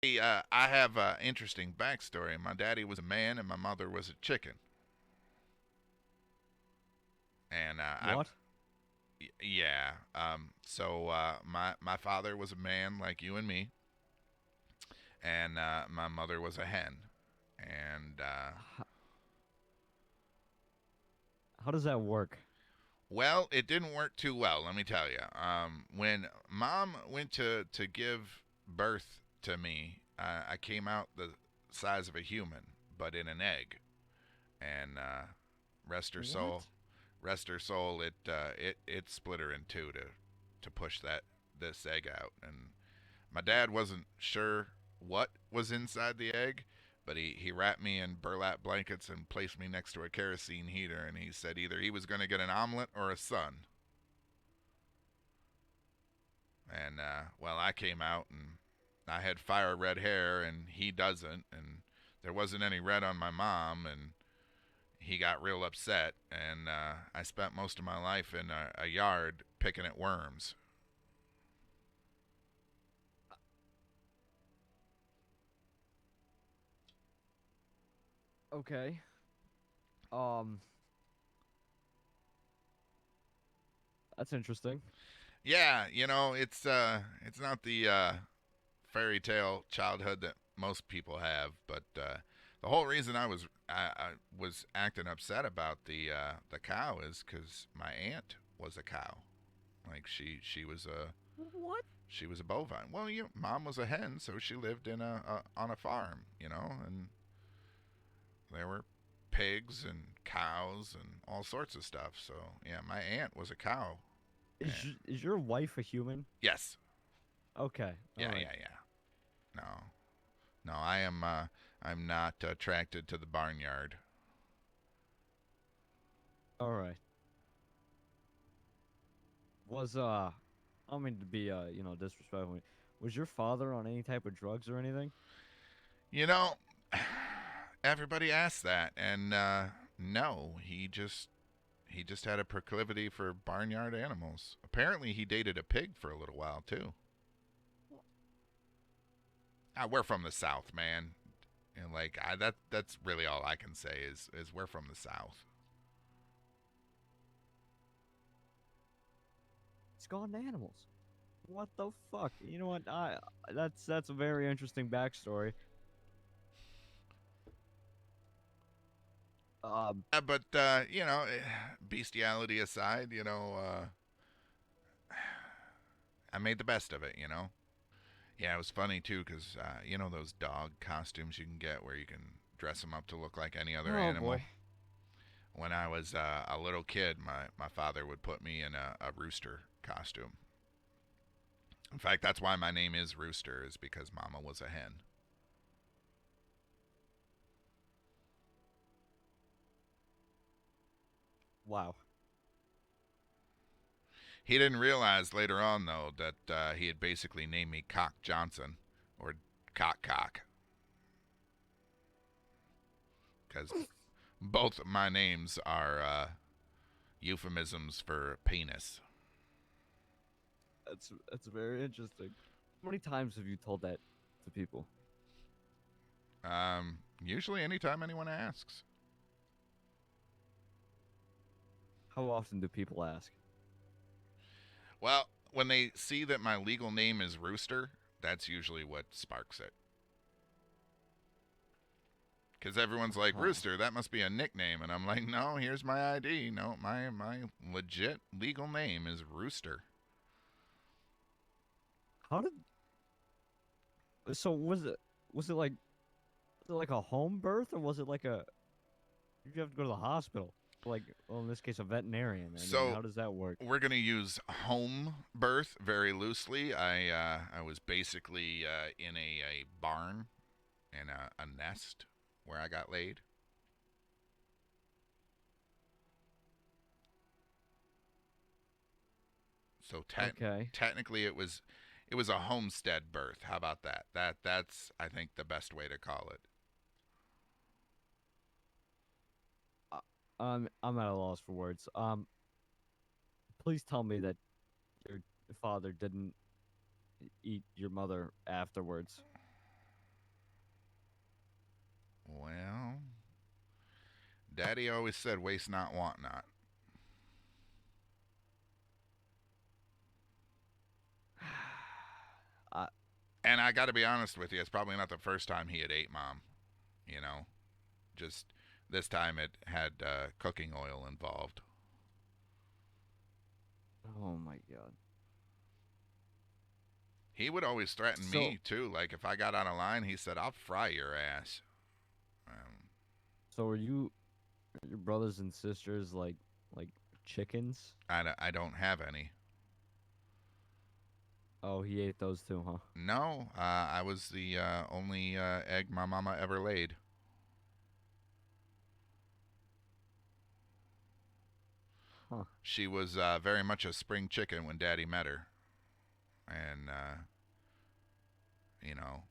Hey, I have an interesting backstory. My daddy was a man and my mother was a chicken. And What? yeah. My father was a man like you and me, and my mother was a hen. And How does that work? well, it didn't work too well. Let me tell you. When mom went to give birth to me, I came out the size of a human, but in an egg. And rest her soul, What? rest her soul. It split her in two to push this egg out. And my dad wasn't sure what was inside the egg, but he wrapped me in burlap blankets and placed me next to a kerosene heater. And he said either he was going to get an omelet or a son. And well, I came out and I had fire red hair, and he doesn't. And there wasn't any red on my mom, and he got real upset, and I spent most of my life in a yard picking at worms. Okay. Um, that's interesting. Yeah, it's not the fairy tale childhood that most people have, but the whole reason I was acting upset about the cow is because my aunt was a cow. Like What? she was a bovine. Well, mom was a hen, so she lived in a on a farm, and there were pigs and cows and all sorts of stuff. So yeah, my aunt was a cow. Is And is your wife a human? yes, Okay. All yeah, right. yeah, yeah. No, no, I am. I'm not attracted to the barnyard. All right. Was I don't mean to be disrespectful. Was your father on any type of drugs or anything? You know, everybody asks that, and no, he just had a proclivity for barnyard animals. Apparently, he dated a pig for a little while too. We're from the South, man. And like that's really all I can say is we're from the South. It's gone to animals. What the fuck? You know what? I that's a very interesting backstory. Um, But bestiality aside, I made the best of it. Yeah, it was funny too because those dog costumes you can get where you can dress them up to look like any other oh animal. boy. When I was a little kid, my father would put me in a rooster costume. In fact, that's why my name is Rooster, is because Mama was a hen. Wow. He didn't realize later on, though, that he had basically named me Cock Johnson, or Cock, because both my names are euphemisms for penis. That's very interesting. How many times have you told that to people? Usually, anytime anyone asks. How often do people ask? Well, when they see that my legal name is Rooster, that's usually what sparks it. Because everyone's like, Huh. Rooster, that must be a nickname. And I'm like, no, here's my ID. No, my legit legal name is Rooster. How did so was it like was it like a home birth or was it like a did you have to go to the hospital? Like, well, in this case, a veterinarian. I mean, So how does that work? we're gonna use home birth very loosely. I was basically in a barn and a nest where I got laid. So Okay. technically it was a homestead birth. How about that? That's I think the best way to call it. Uh, I'm at a loss for words. Please tell me that your father didn't eat your mother afterwards. Daddy always said, "Waste not, want not." I, And I got to be honest with you, it's probably not the first time he had ate mom. You know, just this time it had cooking oil involved. oh my god. He would always threaten So me too. Like if I got out of line, he said, "I'll fry your ass." so are your brothers and sisters like chickens? I don't have any. Oh, he ate those too, huh? No, I was the only egg my mama ever laid. Huh. She was very much a spring chicken when Daddy met her, and you know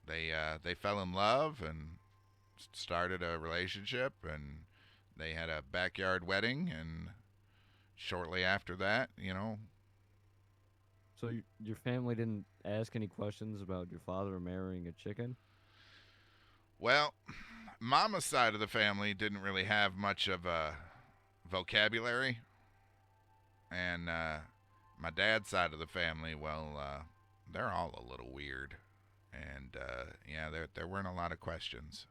they fell in love and started a relationship, and they had a backyard wedding, and shortly after that, So your family didn't ask any questions about your father marrying a chicken? well, Mama's side of the family didn't really have much of a vocabulary, and my dad's side of the family, well, they're all a little weird, and yeah, there weren't a lot of questions.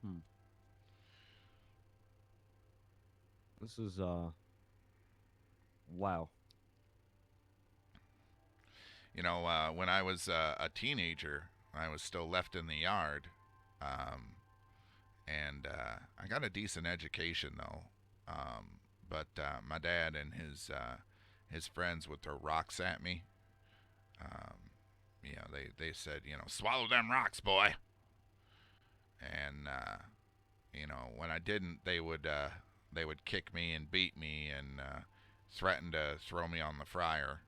Hmm. This is wow. When I was a teenager, I was still left in the yard, um, and I got a decent education though. But my dad and his friends would throw rocks at me. Um, they said, swallow them rocks, boy. And when I didn't, they would kick me and beat me and threaten to throw me on the fryer.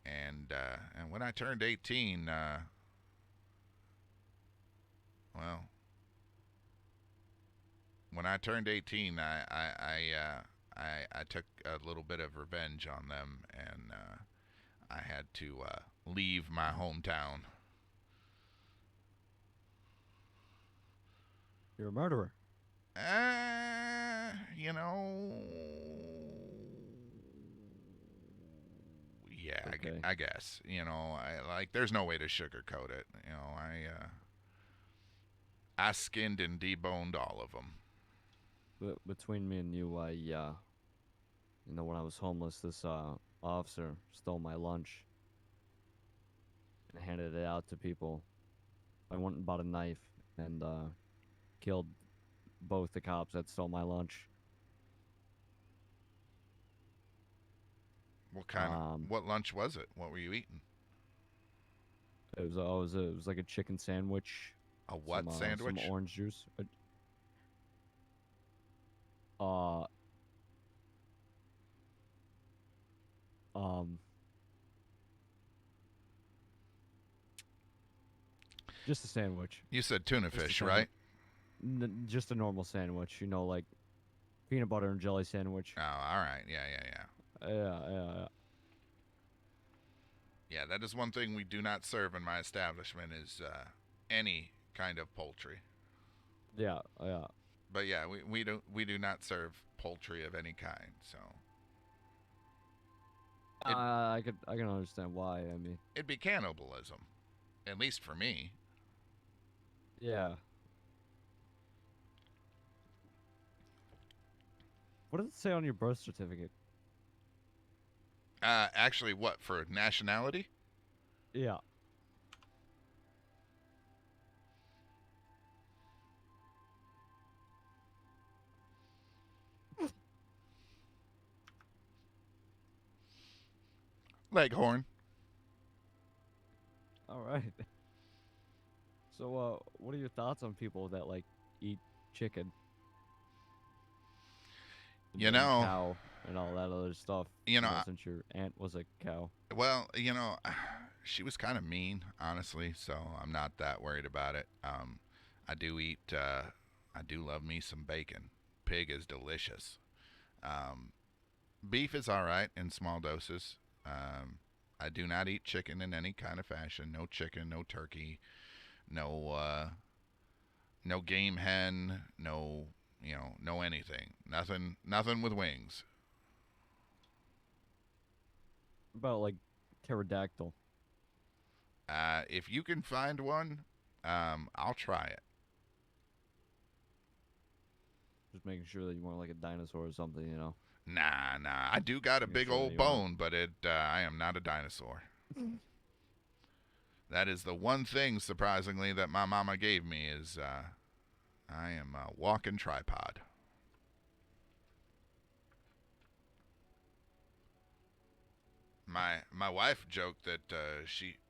And when I turned 18, well, when I turned 18, I took a little bit of revenge on them, and I had to leave my hometown. You're a murderer. Uh, you know, yeah, Okay. I guess. There's no way to sugarcoat it. I skinned and deboned all of them. But between me and you, when I was homeless, this officer stole my lunch and handed it out to people. I went and bought a knife and killed both the cops that stole my lunch. Um, What lunch was it? What were you eating? it was like a chicken sandwich, A what some sandwich? orange juice. Uh, um, just a sandwich. You said tuna Just a fish, sandwich. right? Just a normal sandwich. Like peanut butter and jelly sandwich. Oh, all right. Yeah, yeah, yeah. Yeah. Yeah, that is one thing we do not serve in my establishment is any kind of poultry. Yeah. But yeah, we do not serve poultry of any kind. So it I can understand why. I mean, it'd be cannibalism, at least for me. yeah. What does it say on your birth certificate? Actually, what for nationality? Yeah. Leghorn. All right. So, what are your thoughts on people that like eat chicken You and know, cow and all that other stuff? you know. Since your aunt was a cow. Well, she was kind of mean, honestly. So I'm not that worried about it. I do eat. I do love me some bacon. Pig is delicious. Um, Beef is all right in small doses. I do not eat chicken in any kind of fashion. No chicken, no turkey, no No game hen, no, no anything. Nothing with wings. About like pterodactyl. If you can find one, I'll try it. Just making sure that you weren't like a dinosaur or something, you know. Nah. I do got a Making big sure that old you weren't. bone, but I am not a dinosaur. That is the one thing, surprisingly, that my mama gave me is I am a walking tripod. My wife joked that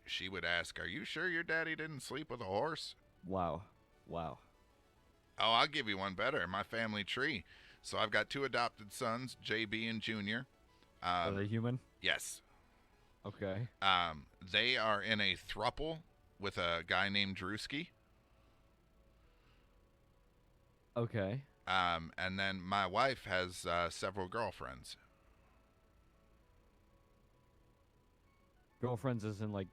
she would ask, "Are you sure your daddy didn't sleep with a horse?" Wow. Wow. Oh, I'll give you one better. My family tree. So I've got two adopted sons, JB and Junior. Are they human? Yes. Okay. They are in a thruple with a guy named Drewski. Okay. And then my wife has several girlfriends. Girlfriends isn't like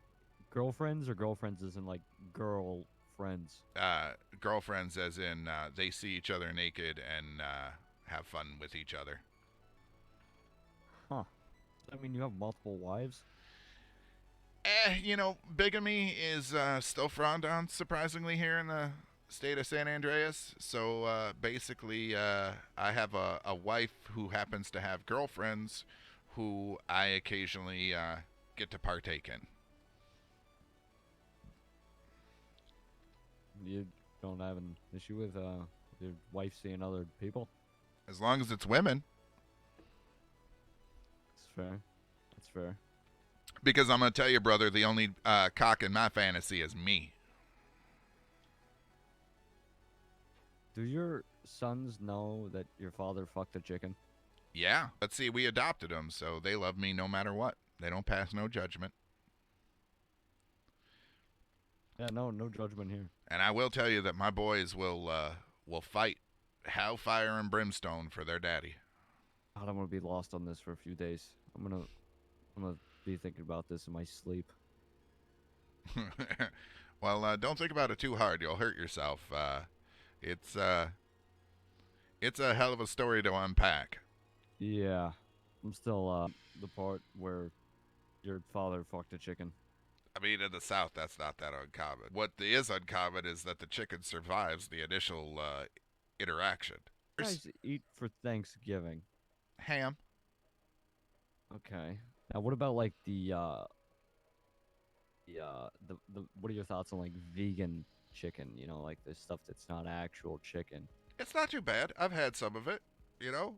girlfriends, or girlfriends isn't like girl friends. Girlfriends, as in they see each other naked and have fun with each other. Huh. I mean, you have multiple wives? Bigamy is still frowned on, surprisingly, here in the state of San Andreas. So basically, I have a wife who happens to have girlfriends who I occasionally get to partake in. You don't have an issue with your wife seeing other people? As long as it's women. That's fair. That's fair. Because I'm going to tell you, brother, the only cock in my fantasy is me. Do your sons know that your father fucked a chicken? Yeah. Let's see, we adopted them, so they love me no matter what. They don't pass no judgment. Yeah, no judgment here. And I will tell you that my boys will fight hellfire and brimstone for their daddy. God, I'm gonna be lost on this for a few days. I'm gonna be thinking about this in my sleep. Well, don't think about it too hard. You'll hurt yourself. It's it's a hell of a story to unpack. Yeah, I'm still the part where your father fucked a chicken. I mean, in the South, that's not that uncommon. What is uncommon is that the chicken survives the initial interaction. What do you guys eat for Thanksgiving? Ham. Okay. Now, what about like the what are your thoughts on like vegan chicken? You know, like the stuff that's not actual chicken. It's not too bad. I've had some of it. You know,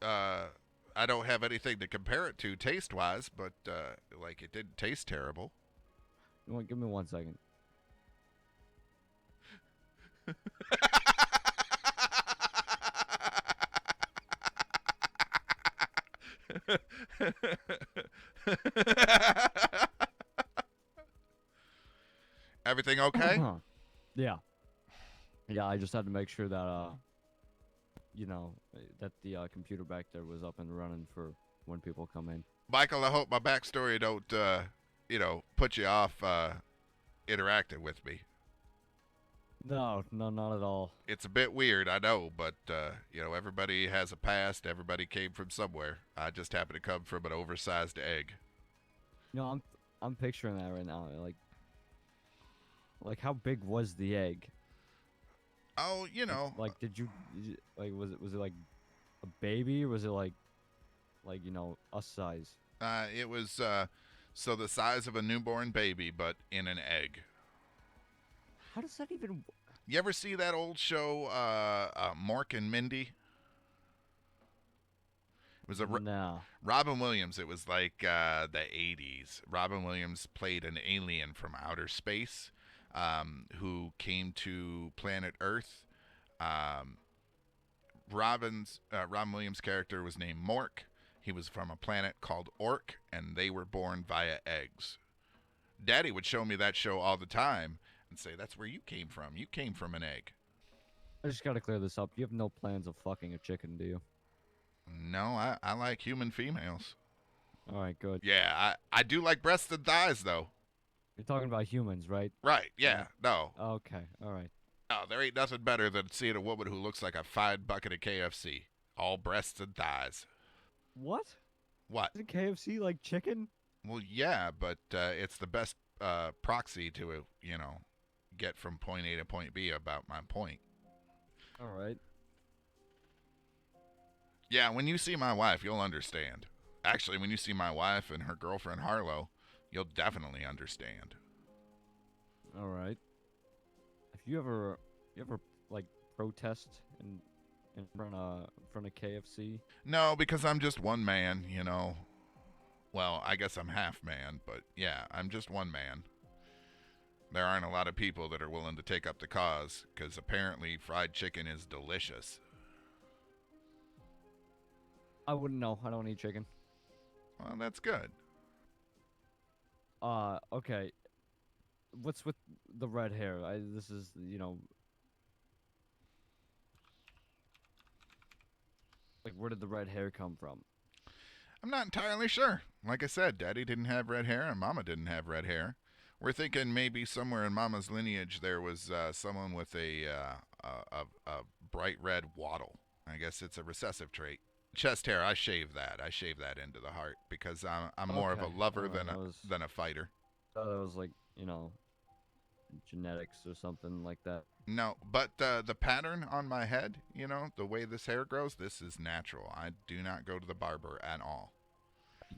uh, I don't have anything to compare it to taste wise, but like it didn't taste terrible. You want? Give me 1 second. Everything okay? Yeah. Yeah, I just had to make sure that that the computer back there was up and running for when people come in. Michael, I hope my backstory don't put you off interacting with me. No, not at all. It's a bit weird, I know, but everybody has a past. Everybody came from somewhere. I just happen to come from an oversized egg. No, I'm picturing that right now. Like how big was the egg? Oh, Like like was it like a baby, or was it like us size? it was so the size of a newborn baby, but in an egg. How does that even? You ever see that old show, Mork and Mindy? It was No. Robin Williams. It was like the 80s. Robin Williams played an alien from outer space who came to planet Earth. Um, Robin Williams' character was named Mork. He was from a planet called Ork, and they were born via eggs. Daddy would show me that show all the time and say, "That's where you came from. You came from an egg." I just gotta clear this up. You have no plans of fucking a chicken, do you? No, I like human females. All right, good. Yeah, I do like breasts and thighs, though. You're talking about humans, right? Right, yeah, no. Okay, all right. Oh, there ain't nothing better than seeing a woman who looks like a fine bucket of KFC, all breasts and thighs. What? What? Isn't KFC like chicken? Well, yeah, but it's the best proxy to get from point A to point B about my point. All right. Yeah, when you see my wife, you'll understand. Actually, when you see my wife and her girlfriend Harlow, you'll definitely understand. All right. If you ever like protest in front of KFC? No, because I'm just one man, Well, I guess I'm half man, but yeah, I'm just one man. There aren't a lot of people that are willing to take up the cause because apparently fried chicken is delicious. I wouldn't know. I don't eat chicken. Well, that's good. Okay. What's with the red hair? This is, like where did the red hair come from? I'm not entirely sure. Like I said, Daddy didn't have red hair and Mama didn't have red hair. We're thinking maybe somewhere in Mama's lineage there was someone with a bright red waddle. I guess it's a recessive trait. Chest hair, I shave that. I shave that into the heart because I'm more of a Okay. lover All right. than a fighter. Thought that was like, genetics or something like that. No, but the pattern on my head, the way this hair grows, this is natural. I do not go to the barber at all.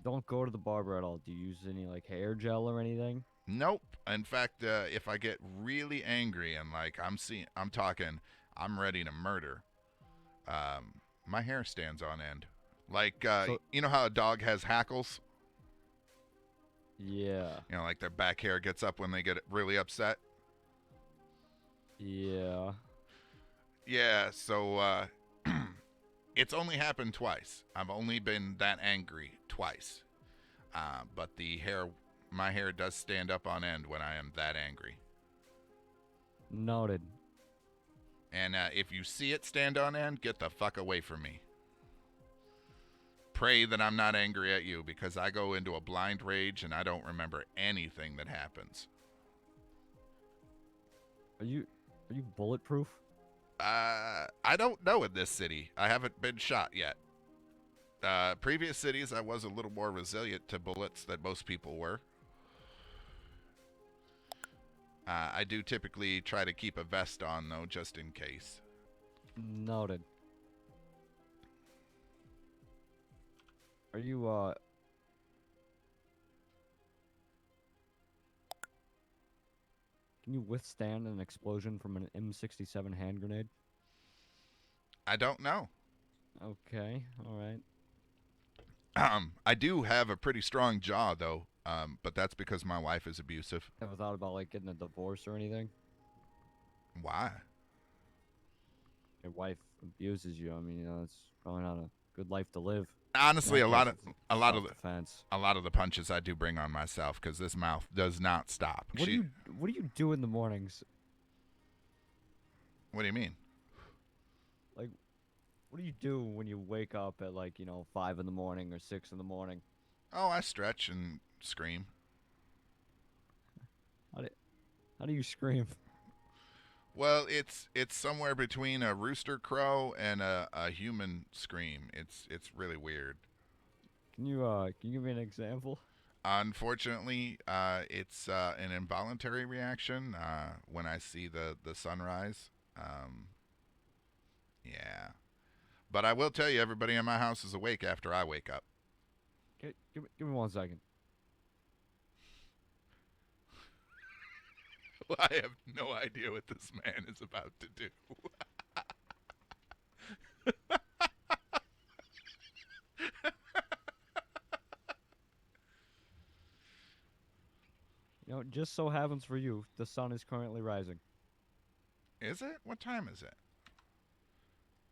Don't go to the barber at all. Do you use any like hair gel or anything? Nope. In fact, if I get really angry and like I'm talking, I'm ready to murder. My hair stands on end. Like So you know how a dog has hackles? yeah. Like their back hair gets up when they get really upset. Yeah. Yeah. So it's only happened twice. I've only been that angry twice. But my hair does stand up on end when I am that angry. Noted. And if you see it stand on end, get the fuck away from me. Pray that I'm not angry at you because I go into a blind rage and I don't remember anything that happens. Are you bulletproof? I don't know in this city. I haven't been shot yet. Previous cities, I was a little more resilient to bullets than most people were. I do typically try to keep a vest on, though, just in case. Noted. Are you can you withstand an explosion from an M67 hand grenade? I don't know. Okay. All right. I do have a pretty strong jaw, though, but that's because my wife is abusive. Ever thought about like getting a divorce or anything? Why? Your wife abuses you. I mean, it's probably not a good life to live. In Honestly, that a case, lot of it's a lot of the self-defense. a lot of the punches I do bring on myself because this mouth does not stop. What do you do in the mornings? What do you mean? Like, what do you do when you wake up at like 5 in the morning or 6 in the morning? Oh, I stretch and scream. How do how do you scream? Well, it's somewhere between a rooster crow and a human scream. It's really weird. Can you give me an example? Unfortunately, it's an involuntary reaction when I see the sunrise. Um, yeah, but I will tell you, everybody in my house is awake after I wake up. Give me 1 second. I have no idea what this man is about to do. Just so happens for you, the sun is currently rising. Is it? What time is it?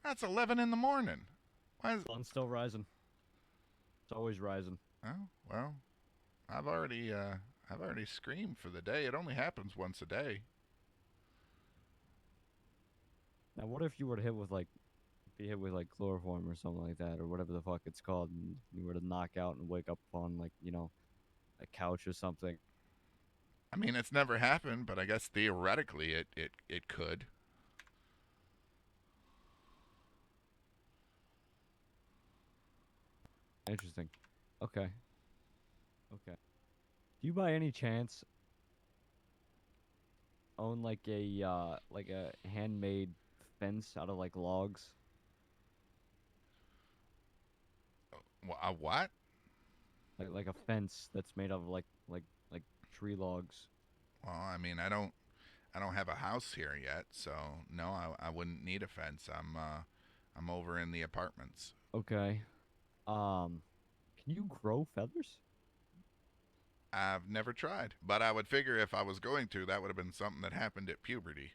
That's 11 in the morning. Why is? Sun's still rising. It's always rising. Oh well, I've already screamed for the day. It only happens once a day. Now, what if you were to be hit with like chloroform or something like that, or whatever the fuck it's called, and you were to knock out and wake up on like a couch or something? I mean, it's never happened, but I guess theoretically it could. Interesting. Okay. Okay. Do you by any chance own like a handmade fence out of like logs? A what? Like a fence that's made of like tree logs. Well, I mean, I don't have a house here yet, so no, I wouldn't need a fence. I'm over in the apartments. Okay. Um, can you grow feathers? I've never tried, but I would figure if I was going to, that would have been something that happened at puberty.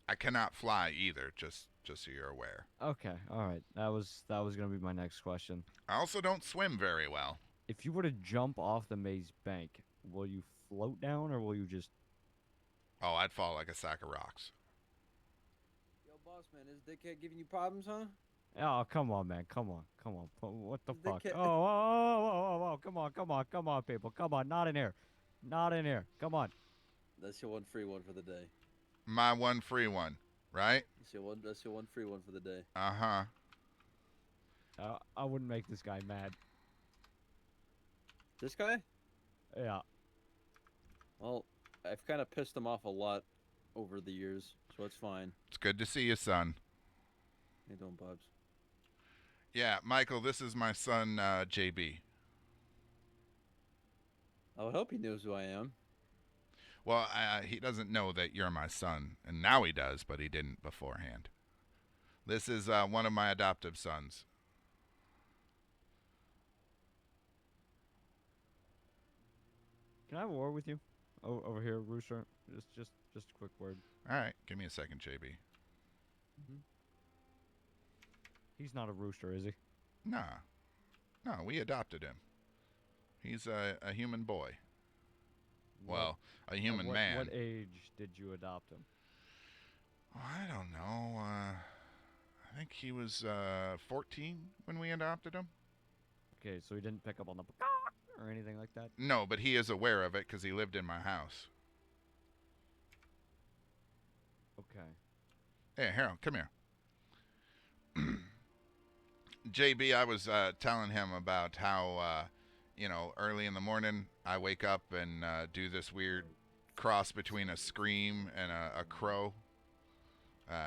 I cannot fly either, just so you're aware. Okay, all right. That was gonna be my next question. I also don't swim very well. If you were to jump off the maze bank, will you float down or will you just? Oh, I'd fall like a sack of rocks. Yo, boss man, is dickhead giving you problems, huh? Oh, come on, man. Come on. Come on. What the Is fuck? dickhead? Oh. Come on. Come on, people. Come on. Not in here. Not in here. Come on. That's your one free one for the day. My one free one, right? That's your one free one for the day. Uh huh. I wouldn't make this guy mad. This guy? Yeah. Well, I've kind of pissed him off a lot over the years, so it's fine. It's good to see you, son. How you doing, Bobs? Yeah, Michael, this is my son, JB. I would hope he knows who I am. Well, he doesn't know that you're my son, and now he does, but he didn't beforehand. This is one of my adoptive sons. Can I have a word with you? Over here, Rooster. Just a quick word. All right, give me a second, JB. Mm-hmm. He's not a rooster, is he? Nah, no, we adopted him. He's a human boy. Well, a human man. What age did you adopt him? Oh, I don't know. I think he was 14 when we adopted him. Okay, so he didn't pick up on the or anything like that? No, but he is aware of it because he lived in my house. Okay. Hey, Harold, come here. JB, I was telling him about how, early in the morning I wake up and do this weird cross between a scream and a crow.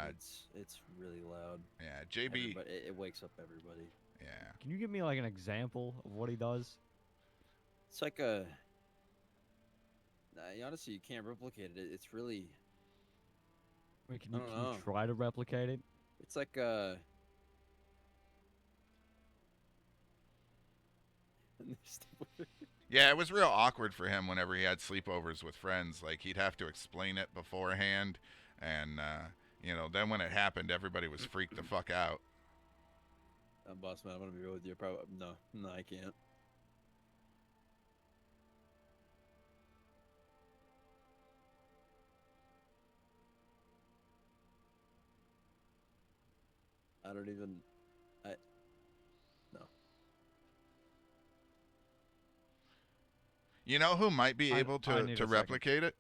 It's really loud. Yeah, JB. It wakes up everybody. Yeah. Can you give me like an example of what he does? It's like a. Nah, honestly, you can't replicate it. It's really. Wait, can I you, don't can you know. try to replicate it? It's like a. Yeah, it was real awkward for him whenever he had sleepovers with friends. Like, he'd have to explain it beforehand. And, then when it happened, everybody was freaked the fuck out. Boss man, I'm gonna be real with you. Probably no, I can't. I don't even. No. You know who might be able I to, need to a second. replicate it?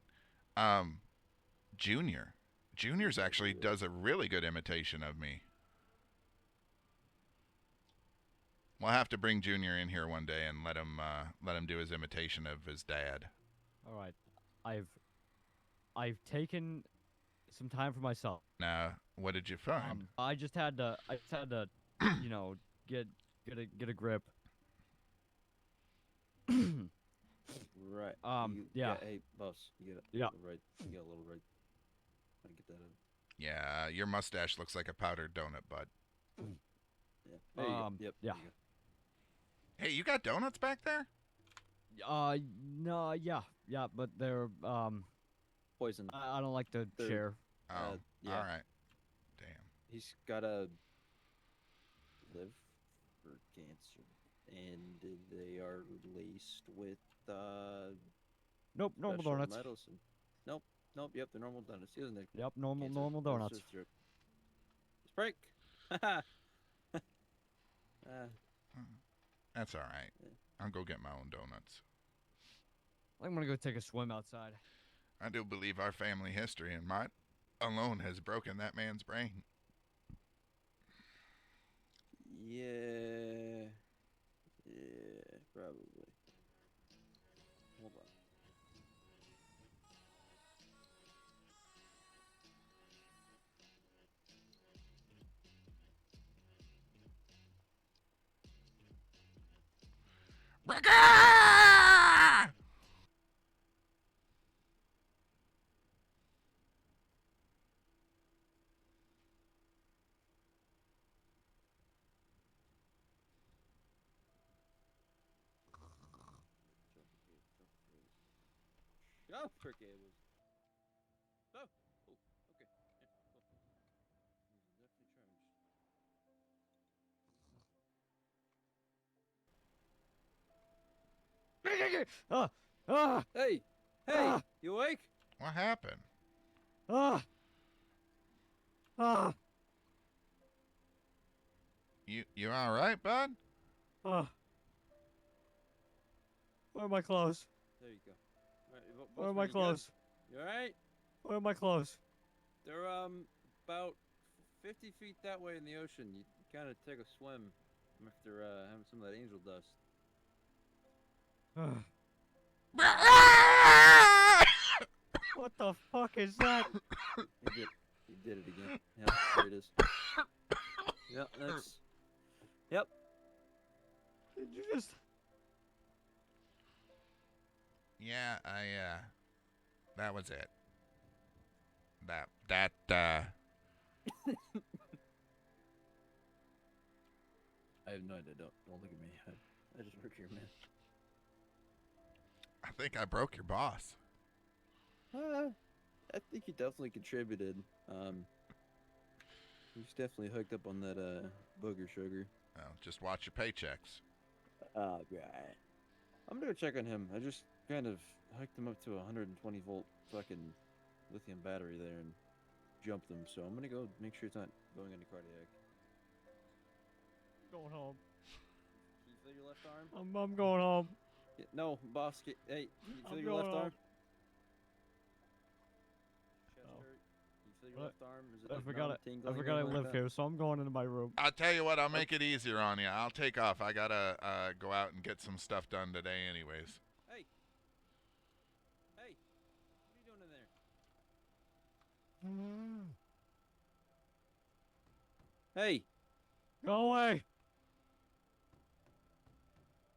Junior. Junior's actually does a really good imitation of me. We'll have to bring Junior in here one day and let him do his imitation of his dad. All right. I've taken some time for myself. Now, what did you find? I just had to you know, get a grip. Right. Yeah. Hey, boss. You get Yeah. right. You got a little right. I get that out. Yeah, your mustache looks like a powdered donut, bud. Yeah. There you go. Yep. Yeah. There you go. Hey, you got donuts back there? No, yeah, but they're Poison. I don't like to They're- share. Oh, yeah. all right. Damn. He's gotta live for cancer, and they are laced with Nope, normal special donuts. medicine. Nope. Yep, they're normal donuts. He doesn't have Yep, normal cancer. normal That's donuts. just drip. Just break. uh, That's all right. Yeah. I'll go get my own donuts. I'm gonna go take a swim outside. I do believe our family history and mine alone has broken that man's brain. yeah. Probably. Hold on. Jumper cables. Oh. Oh. Okay. Yeah. Cool. These are definitely Ah! Ah! charged. Hey. Hey. Ah! You awake? What happened? Ah! Ah! You all right, bud? Ah! Where are my clothes? There you go. All right, Where are Bossman, my you good? clothes? You all right? Where are my clothes? They're about 50 feet that way in the ocean. You kind of take a swim after having some of that angel dust. Ah. What the fuck is that? He did it again. Yep, there it is. Yep, that's. Yep. Did you just? Yeah, that was it. That I have no idea. Don't look at me. I just work here, man. I think I broke your boss. I think he definitely contributed. He's definitely hooked up on that booger sugar. Well, just watch your paychecks. Right. I'm gonna go check on him. I just kind of hooked him up to a 120 volt fucking lithium battery there and jumped him. So I'm gonna go make sure it's not going into cardiac. Going home. Can you feel your left arm? I'm going home. Yeah, no, boss. Hey, can you feel I'm your going left home. arm? Chest Oh. hurt. Can you feel your What? left arm? Is it I like forgot numb, it. tingling, I or forgot I anything like live that? here, so I'm going into my room. I'll tell you what, I'll make it easier on you. I'll take off. I gotta go out and get some stuff done today, anyways. Hey, hey, what are you doing in there? Hey, Go away.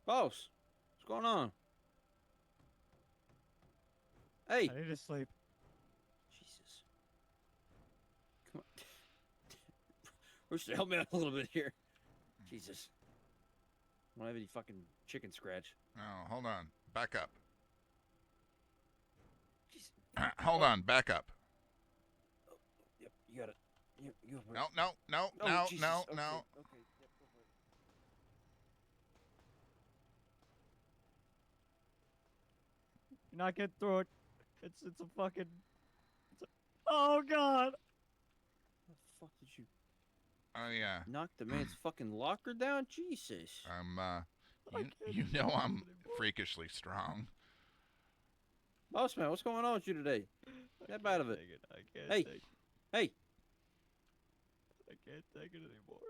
boss, what's going on? Hey, I need to sleep. Jesus, come on, Rooster, help me out a little bit here. Jesus, I don't have any fucking chicken scratch. Oh, hold on. Back up. Jeez. Hold Oh, on. Back up. yep, you got it. You go for it. No, no, no, Oh, no, Jesus. no, Okay, no. okay, yep, go for it. You're not getting through it. It's a fucking. Oh God. How the fuck did you Oh yeah. knock the man's fucking locker down? Jesus. I'm I you can't you do know this I'm anymore. freakishly strong. Boss man, what's going on with you today? Snap out of it. Take it. I can't Hey, take. hey, I can't take it anymore.